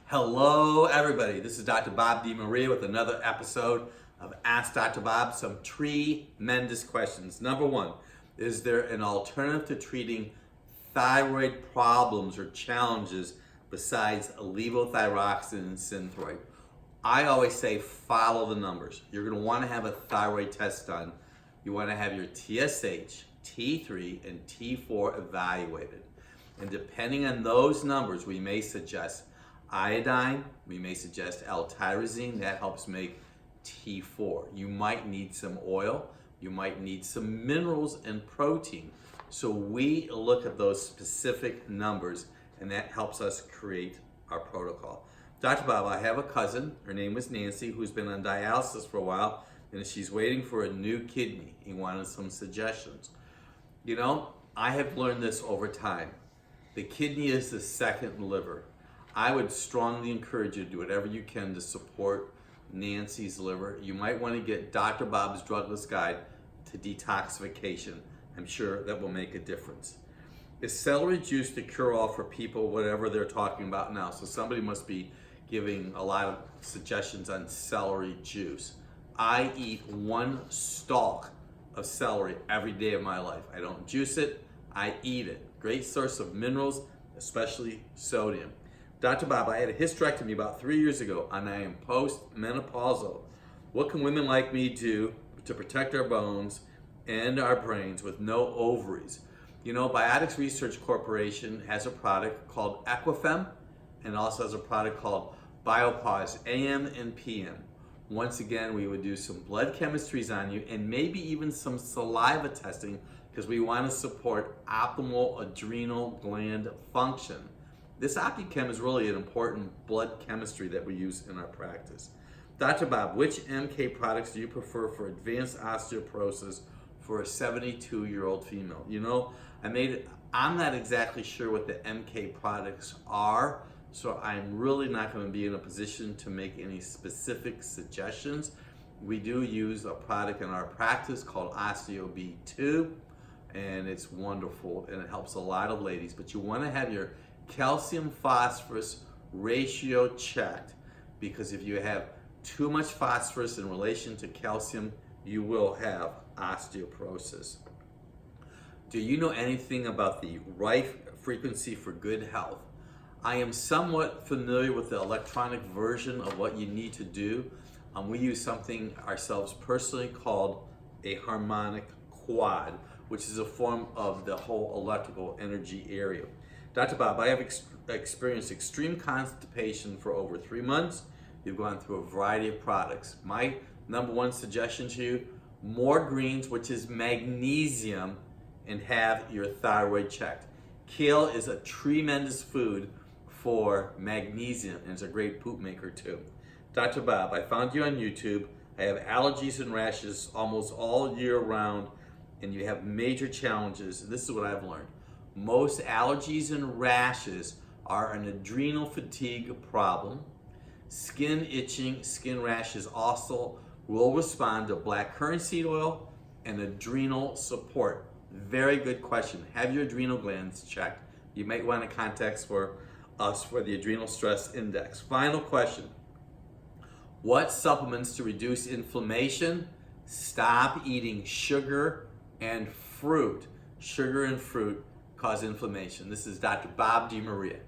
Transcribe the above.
Hello everybody, this is Dr. Bob DeMaria with another episode of Ask Dr. Bob. Some tremendous questions. Number one, is there an alternative to treating thyroid problems or challenges besides levothyroxin and synthroid? I always say follow the numbers. You're going to want to have a thyroid test done. You want to have your TSH, T3, and T4 evaluated. And depending on those numbers, we may suggest iodine, we may suggest L-tyrosine, that helps make T4. You might need some oil, you might need some minerals and protein. So we look at those specific numbers and that helps us create our protocol. Dr. Bob, I have a cousin, her name is Nancy, who's been on dialysis for a while and she's waiting for a new kidney. He wanted some suggestions. You know, I have learned this over time. The kidney is the second liver. I would strongly encourage you to do whatever you can to support Nancy's liver. You might want to get Dr. Bob's Drugless Guide to Detoxification. I'm sure that will make a difference. Is celery juice the cure-all for people, whatever they're talking about now? So somebody must be giving a lot of suggestions on celery juice. I eat one stalk of celery every day of my life. I don't juice it, I eat it. Great source of minerals, especially sodium. Dr. Bob, I had a hysterectomy about 3 years ago and I am post-menopausal. What can women like me do to protect our bones and our brains with no ovaries? You know, Biotics Research Corporation has a product called Equifem and also has a product called Biopause AM and PM. Once again, we would do some blood chemistries on you and maybe even some saliva testing because we want to support optimal adrenal gland function. This OptiChem is really an important blood chemistry that we use in our practice. Dr. Bob, which MK products do you prefer for advanced osteoporosis for a 72-year-old female? You know, I'm not exactly sure what the MK products are, so I'm really not going to be in a position to make any specific suggestions. We do use a product in our practice called OsteoB2, and it's wonderful and it helps a lot of ladies, but you want to have your calcium phosphorus ratio checked, because if you have too much phosphorus in relation to calcium, you will have osteoporosis. Do you know anything about the right frequency for good health? I am somewhat familiar with the electronic version of what you need to do. We use something ourselves personally called a Harmonic Quad, which is a form of the whole electrical energy area. Dr. Bob, I have experienced extreme constipation for over 3 months. You've gone through a variety of products. My number one suggestion to you, more greens, which is magnesium, and have your thyroid checked. Kale is a tremendous food for magnesium and it's a great poop maker too. Dr. Bob, I found you on YouTube. I have allergies and rashes almost all year round and you have major challenges. This is what I've learned. Most allergies and rashes are an adrenal fatigue problem. Skin itching, skin rashes also will respond to black currant seed oil and adrenal support. Very good question. Have your adrenal glands checked. You might want to contact us for the adrenal stress index. Final question. What supplements to reduce inflammation? Stop eating sugar and fruit. Sugar and fruit cause inflammation. This is Dr. Bob DeMaria.